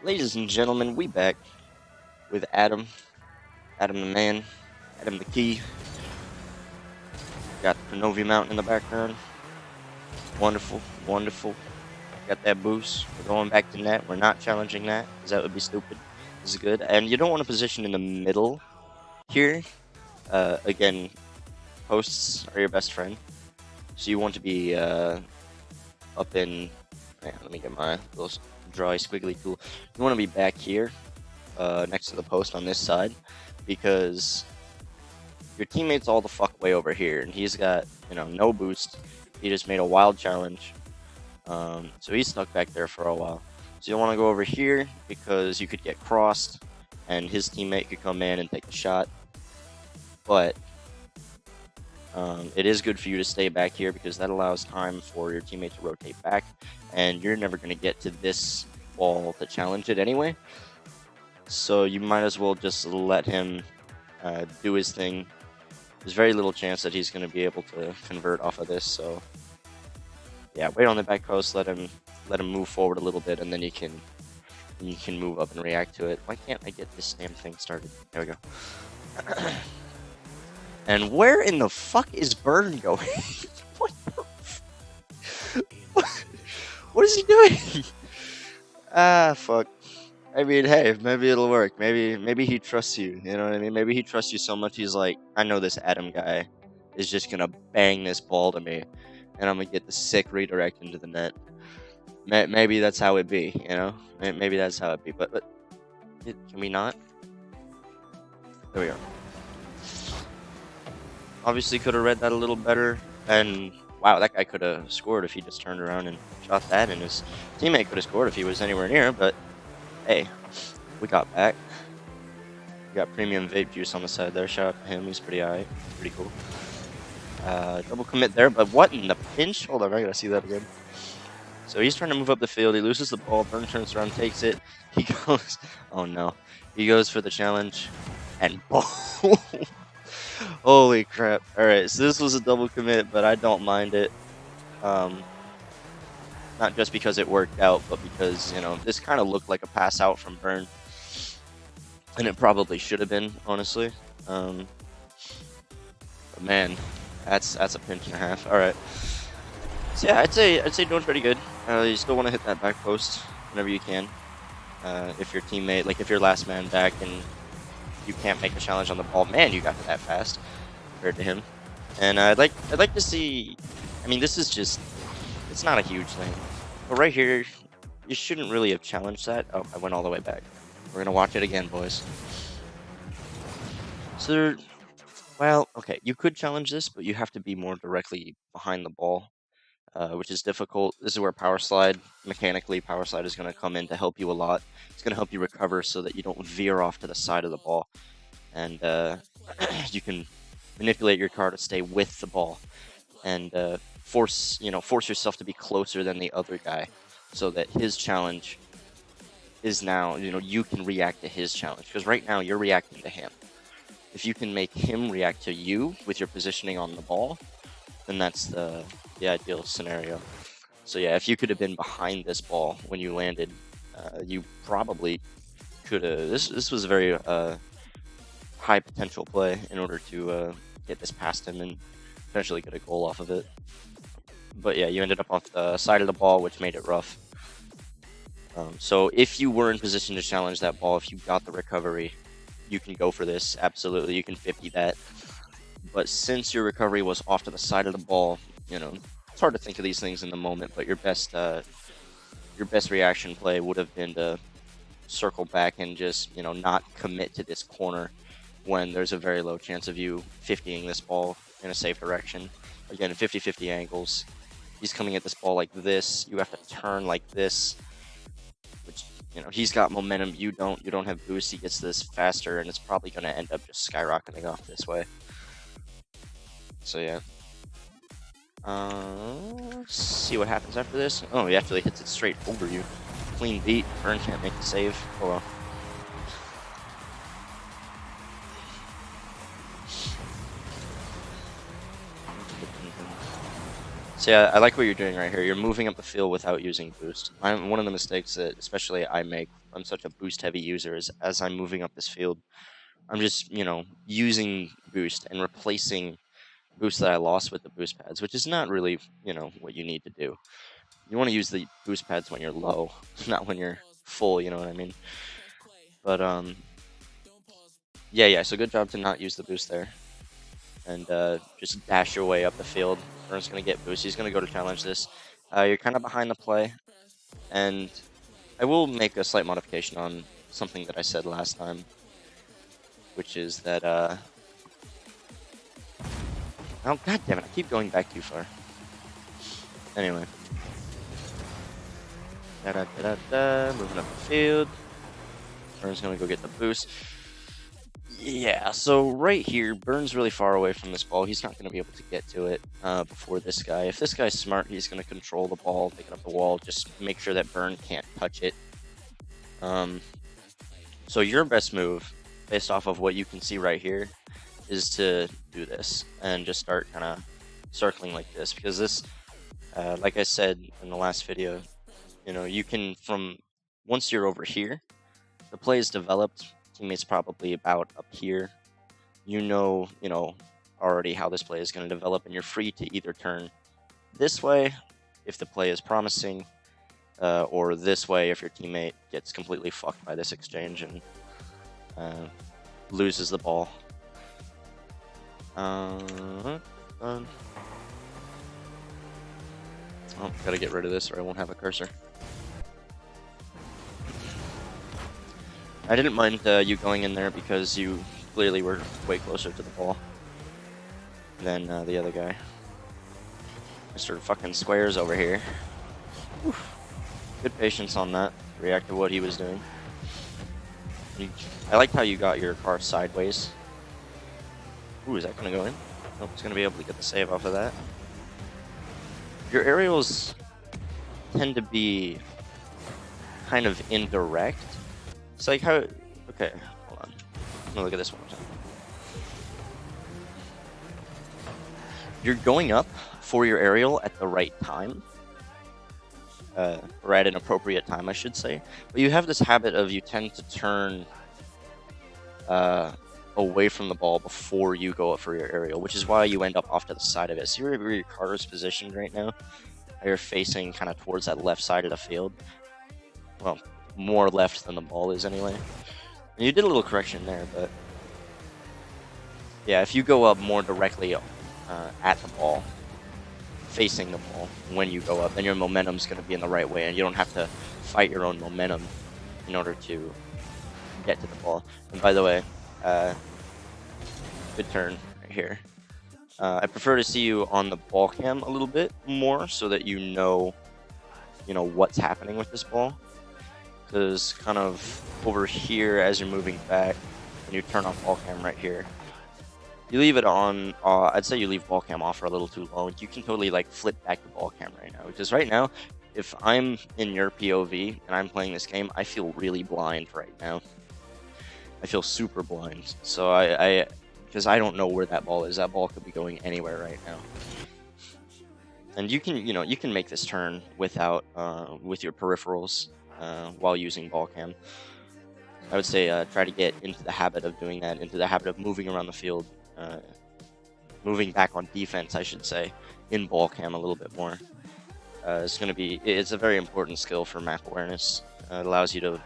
Ladies and gentlemen, we back with Adam, Adam the man, Adam the key. Got Cronovia Mountain in the background. Wonderful, wonderful. Got that boost. We're going back to net. We're not challenging that because that would be stupid. This is good. And you don't want to position in the middle here. Again, posts are your best friend. So you want to be up in. Yeah, let me get my little dry squiggly tool. You want to be back here, next to the post on this side, because your teammate's all the fuck way over here, and he's got, no boost. He just made a wild challenge. So he's stuck back there for a while. So you'll want to go over here because you could get crossed, and his teammate could come in and take the shot. But it is good for you to stay back here because that allows time for your teammate to rotate back, and you're never going to get to this wall to challenge it anyway. So you might as well just let him do his thing. There's very little chance that he's going to be able to convert off of this, so yeah, wait on the back post, let him move forward a little bit, and then you can move up and react to it. Why can't I get this damn thing started? There we go. And where in the fuck is Burn going? What the what is he doing? Fuck. I mean, hey, maybe it'll work. Maybe he trusts you. You know what I mean? Maybe he trusts you so much he's like, I know this Adam guy is just gonna bang this ball to me, and I'm gonna get the sick redirect into the net. Maybe that's how it be. Maybe that's how it be. But can we not? There we go. Obviously, could have read that a little better. And wow, that guy could have scored if he just turned around and shot that, and his teammate could have scored if he was anywhere near. But hey, we got back. We got premium vape juice on the side there. Shout out to him. He's pretty alright. Pretty cool. Double commit there, but what in the pinch? Hold on, I gotta see that again. So he's trying to move up the field. He loses the ball. Burn turns around, takes it. He goes, oh no. He goes for the challenge, and boom. Holy crap. Alright, so this was a double commit, but I don't mind it. Not just because it worked out, but because, this kind of looked like a pass out from Burn. And it probably should have been, honestly. But man, that's a pinch and a half. Alright. So yeah, I'd say doing pretty good. You still want to hit that back post whenever you can. If your teammate, like if you're last man back and you can't make a challenge on the ball, man, you got to that fast compared to him. And I'd like to see. I mean, this is just, it's not a huge thing, but right here, you shouldn't really have challenged that. Oh, I went all the way back. We're gonna watch it again, boys. So, well, okay, you could challenge this, but you have to be more directly behind the ball, which is difficult. This is where Power Slide, mechanically, Power Slide is going to come in to help you a lot. It's going to help you recover so that you don't veer off to the side of the ball. And you can manipulate your car to stay with the ball and force yourself to be closer than the other guy so that his challenge is now, you can react to his challenge. Because right now, you're reacting to him. If you can make him react to you with your positioning on the ball, then that's the ideal scenario. So yeah, if you could have been behind this ball when you landed, you probably could have. This was a very high potential play in order to get this past him and potentially get a goal off of it. But yeah, you ended up off the side of the ball, which made it rough. So if you were in position to challenge that ball, if you got the recovery, you can go for this. Absolutely, you can 50 that. But since your recovery was off to the side of the ball, it's hard to think of these things in the moment, but your best reaction play would have been to circle back and just, not commit to this corner when there's a very low chance of you 50ing this ball in a safe direction. Again, 50-50 angles. He's coming at this ball like this. You have to turn like this, which, he's got momentum. You don't have boost. He gets this faster, and it's probably going to end up just skyrocketing off this way. So yeah. Let's see what happens after this. Oh, he actually hits it straight over you. Clean beat. Burn can't make the save. Oh well. So yeah, I like what you're doing right here. You're moving up the field without using boost. One of the mistakes that especially I make. I'm such a boost heavy user is as I'm moving up this field, I'm just using boost and replacing boost that I lost with the boost pads, which is not really what you need to do. You want to use the boost pads when you're low, not when you're full. You know what I mean? But yeah. So good job to not use the boost there and just dash your way up the field. Burn's gonna get boost. He's gonna go to challenge this. You're kind of behind the play, and I will make a slight modification on something that I said last time, which is that oh god damn it, I keep going back too far. Anyway. Moving up the field. Burn's gonna go get the boost. Yeah, so right here, Burn's really far away from this ball. He's not gonna be able to get to it before this guy. If this guy's smart, he's gonna control the ball, pick it up the wall, just make sure that Burn can't touch it. So your best move, based off of what you can see right here, is to do this and just start kind of circling like this, because this, like I said in the last video, you can once you're over here, the play is developed. Teammates probably about up here. You know already how this play is going to develop, and you're free to either turn this way if the play is promising, or this way if your teammate gets completely fucked by this exchange and loses the ball. Oh, gotta get rid of this or I won't have a cursor. I didn't mind you going in there because you clearly were way closer to the ball than the other guy. Mr. fucking Squares over here. Oof. Good patience on that. React to what he was doing. I liked how you got your car sideways. Ooh, is that gonna go in? Nope, it's gonna be able to get the save off of that. Your aerials tend to be kind of indirect. It's like how... Okay, hold on. I'm gonna look at this one more time. You're going up for your aerial at the right time. Or at an appropriate time, I should say. But you have this habit of you tend to turn away from the ball before you go up for your aerial, which is why you end up off to the side of it. See where your car is positioned right now? You're facing kind of towards that left side of the field. Well, more left than the ball is anyway. And you did a little correction there, but yeah, if you go up more directly at the ball, facing the ball when you go up, then your momentum's going to be in the right way, and you don't have to fight your own momentum in order to get to the ball. And by the way, good turn right here. I prefer to see you on the ball cam a little bit more so that you know what's happening with this ball. Because kind of over here as you're moving back, and you turn off ball cam right here, you leave it on. I'd say you leave ball cam off for a little too long. You can totally like flip back to ball cam right now. Because right now, if I'm in your POV and I'm playing this game, I feel really blind right now. I feel super blind. So because I don't know where that ball is. That ball could be going anywhere right now. And you can make this turn without with your peripherals while using ball cam. I would say try to get into the habit of doing that, into the habit of moving around the field, moving back on defense, I should say, in ball cam a little bit more. It's a very important skill for map awareness. It allows you to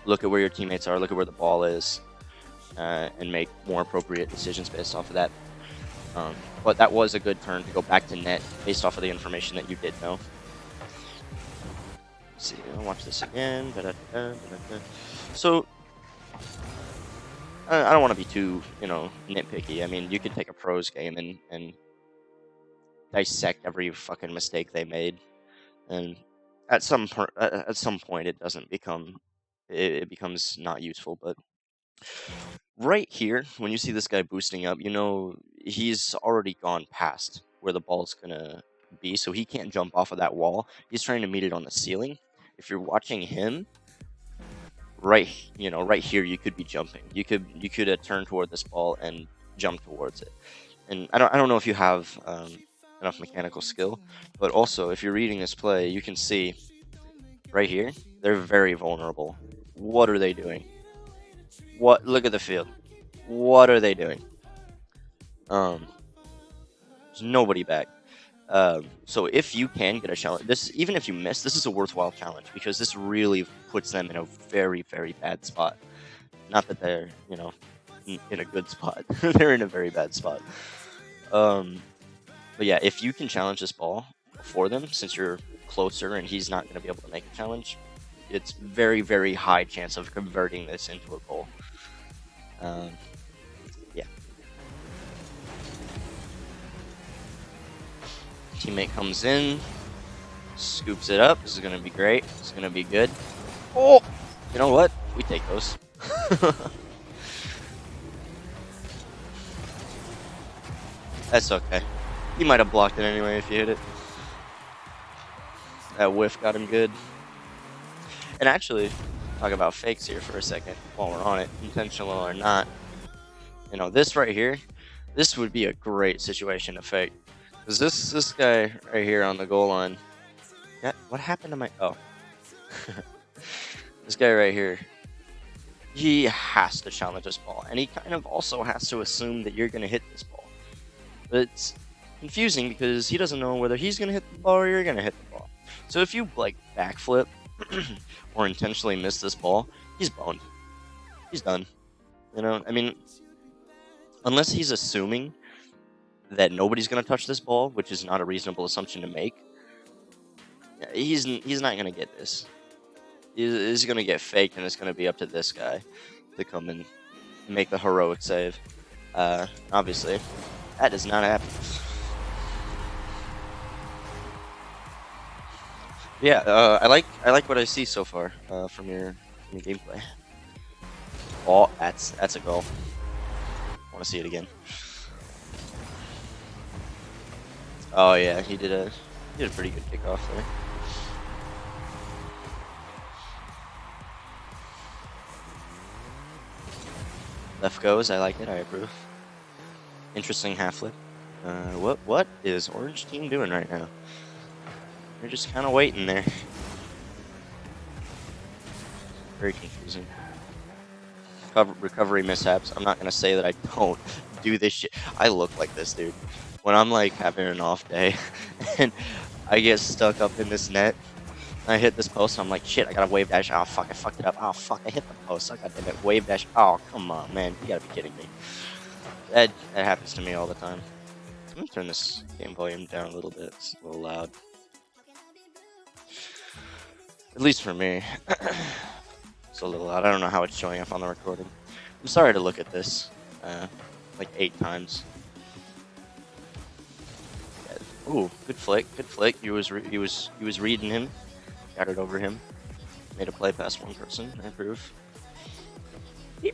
look at where your teammates are, look at where the ball is, and make more appropriate decisions based off of that. But that was a good turn to go back to net based off of the information that you did know. Let's see, I'll watch this again. So, I don't want to be too, nitpicky. I mean, you could take a pros game and dissect every fucking mistake they made, and at some point it doesn't become, it becomes not useful. But right here, when you see this guy boosting up, he's already gone past where the ball's gonna be, so he can't jump off of that wall. He's trying to meet it on the ceiling. If you're watching him, right here, you could be jumping. You could turn toward this ball and jump towards it. And I don't know if you have an enough mechanical skill. But also, if you're reading this play, you can see right here, they're very vulnerable. What are they doing? What? Look at the field. What are they doing? There's nobody back. So if you can get a challenge, this even if you miss, this is a worthwhile challenge because this really puts them in a very, very bad spot. Not that they're, in a good spot. They're in a very bad spot. But yeah, if you can challenge this ball for them, since you're closer and he's not going to be able to make a challenge, it's very, very high chance of converting this into a goal. Yeah. Teammate comes in, scoops it up. This is going to be great. This is going to be good. Oh, you know what? We take those. That's okay. He might have blocked it anyway if you hit it. That whiff got him good. And actually, talk about fakes here for a second while we're on it, intentional or not. This right here, this would be a great situation to fake. Because this guy right here on the goal line, what happened to my, oh. This guy right here, he has to challenge this ball. And he kind of also has to assume that you're going to hit this ball. But it's confusing because he doesn't know whether he's going to hit the ball or you're going to hit the ball. So if you like backflip or intentionally miss this ball, he's boned. He's done. I mean, unless he's assuming that nobody's going to touch this ball, which is not a reasonable assumption to make, he's not going to get this. He's going to get faked, and it's going to be up to this guy to come and make the heroic save. Obviously, that does not happen. Yeah, I like what I see so far from your gameplay. Oh, that's a goal. I want to see it again. Oh yeah, he did a pretty good kickoff there. Left goes, I like it, I approve. Interesting half flip. What is Orange team doing right now? They're just kind of waiting there. Very confusing. Recovery mishaps. I'm not gonna say that I don't do this shit. I look like this, dude. When I'm like having an off day and I get stuck up in this net, I hit this post, and I'm like, shit, I gotta wave dash. Oh fuck, I fucked it up. Oh fuck, I hit the post. I goddamn it, wave dash. Oh come on, man, you gotta be kidding me. That happens to me all the time. I'm gonna turn this game volume down a little bit. It's a little loud. At least for me. It's a little loud. I don't know how it's showing up on the recording. I'm sorry to look at this like 8 times. Yeah. Ooh, good flick, good flick. He was reading him, got it over him, made a play past one person. I approve. He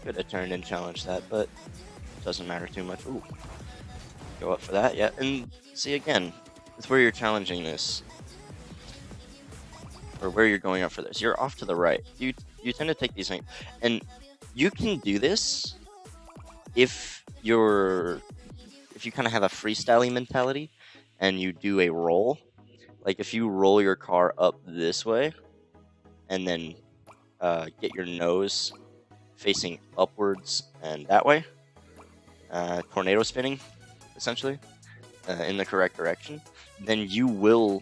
could have turned and challenged that, but it doesn't matter too much. Ooh, go up for that. Yeah, and see again, it's where you're challenging this. Or where you're going up for this. You're off to the right. You tend to take these things, and you can do this if you kind of have a freestyling mentality, and you do a roll. Like if you roll your car up this way, and then get your nose facing upwards and that way, tornado spinning, essentially, in the correct direction, then you will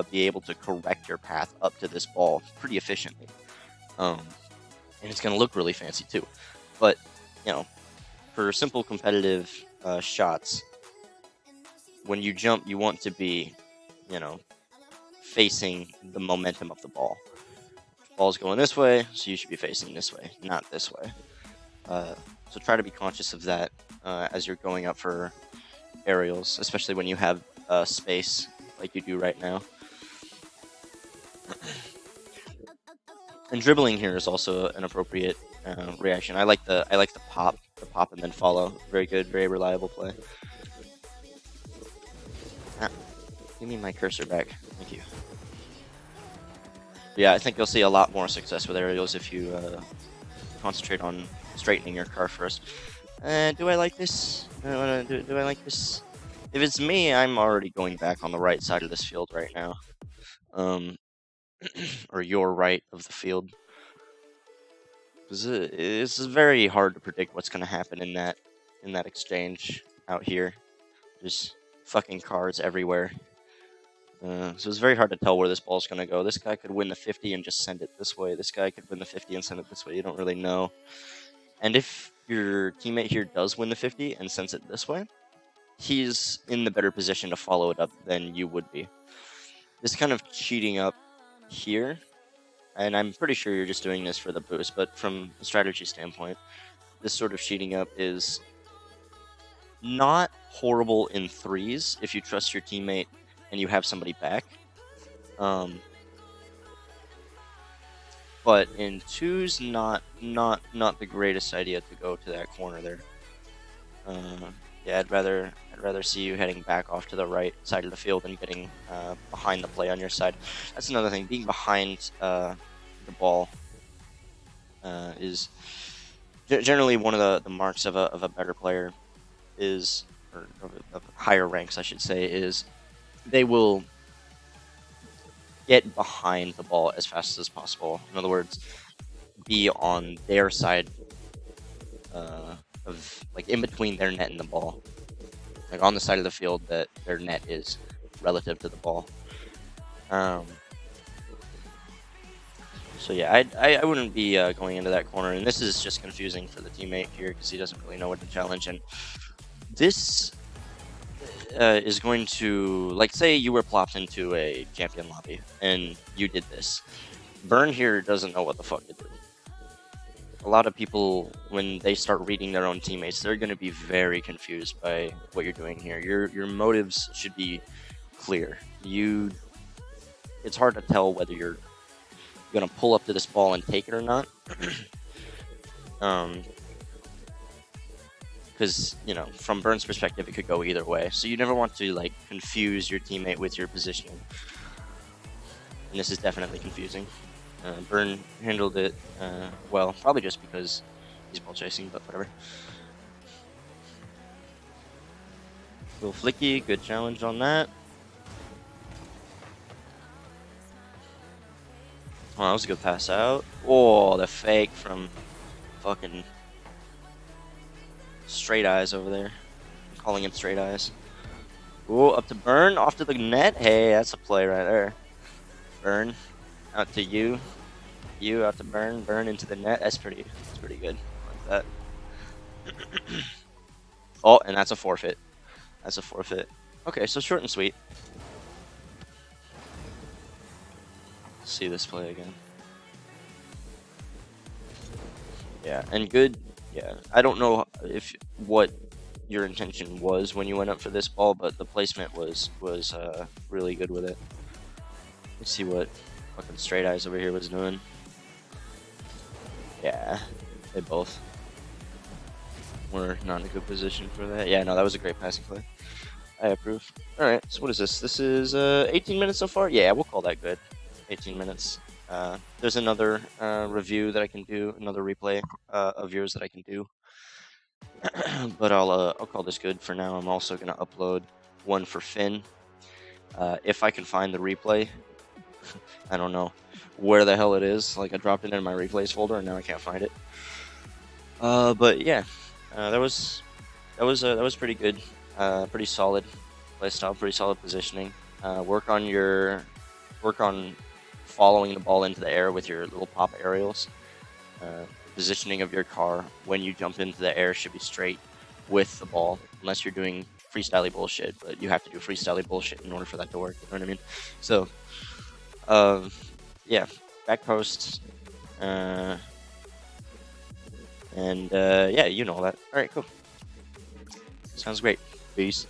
be able to correct your path up to this ball pretty efficiently. And it's going to look really fancy too. But, for simple competitive shots, when you jump, you want to be, facing the momentum of the ball. The ball's going this way, so you should be facing this way, not this way. So try to be conscious of that as you're going up for aerials, especially when you have space like you do right now. And dribbling here is also an appropriate reaction. I like the pop and then follow. Very good, very reliable play. Give me my cursor back. Thank you. Yeah, I think you'll see a lot more success with aerials if you concentrate on straightening your car first. Do I like this? Do I like this? If it's me, I'm already going back on the right side of this field right now. Or your right of the field. Because it's very hard to predict what's going to happen in that exchange out here. Just fucking cars everywhere. So it's very hard to tell where this ball's going to go. This guy could win the 50 and just send it this way. This guy could win the 50 and send it this way. You don't really know. And if your teammate here does win the 50 and sends it this way, he's in the better position to follow it up than you would be. This kind of cheating up here, and I'm pretty sure you're just doing this for the boost, but from a strategy standpoint, this sort of cheating up is not horrible in threes if you trust your teammate and you have somebody back. But in twos, not the greatest idea to go to that corner there. Yeah, I'd rather see you heading back off to the right side of the field and getting behind the play on your side. That's another thing. Being behind the ball is generally one of the marks of a better player is, or of higher ranks, I should say, is they will get behind the ball as fast as possible. In other words, be on their side of, like, in between their net and the ball, like on the side of the field that their net is relative to the ball. So yeah, I wouldn't be going into that corner, and this is just confusing for the teammate here because he doesn't really know what to challenge. And this is going to, like, say you were plopped into a champion lobby and you did this. Burn here doesn't know what the fuck to do. A lot of people, when they start reading their own teammates, they're going to be very confused by what you're doing here. Your motives should be clear. It's hard to tell whether you're going to pull up to this ball and take it or not. Because, you know, from Burn's perspective, it could go either way. So you never want to, like, confuse your teammate with your positioning. And this is definitely confusing. Burn handled it well, probably just because he's ball chasing, but whatever. Little flicky, good challenge on that. Oh, that was a good pass out. Oh, the fake from fucking Straight Eyes over there. I'm calling him Straight Eyes. Oh, up to Burn, off to the net. Hey, that's a play right there. Burn, out to you. You out to Burn. Burn into the net. That's pretty good. Like that. Oh, and that's a forfeit. That's a forfeit. Okay, so short and sweet. Let's see this play again. Yeah, and good. Yeah, I don't know what your intention was when you went up for this ball, but the placement was really good with it. Let's see what fucking Straight Eyes over here was doing. Yeah, they both were not in a good position for that. Yeah, no, that was a great passing play. I approve. All right, so what is this? This is 18 minutes so far? Yeah, we'll call that good. 18 minutes. There's another review that I can do, another replay of yours that I can do. But I'll call this good for now. I'm also gonna upload one for Finn. If I can find the replay. I don't know where the hell it is. Like, I dropped it in my replays folder and now I can't find it. But yeah, that was pretty good. Pretty solid playstyle, pretty solid positioning. Work on following the ball into the air with your little pop aerials. Positioning of your car when you jump into the air should be straight with the ball, unless you're doing freestyle bullshit, but you have to do freestyle bullshit in order for that to work, you know what I mean? So, yeah, back posts, and yeah, you know that. Alright, cool. Sounds great. Peace.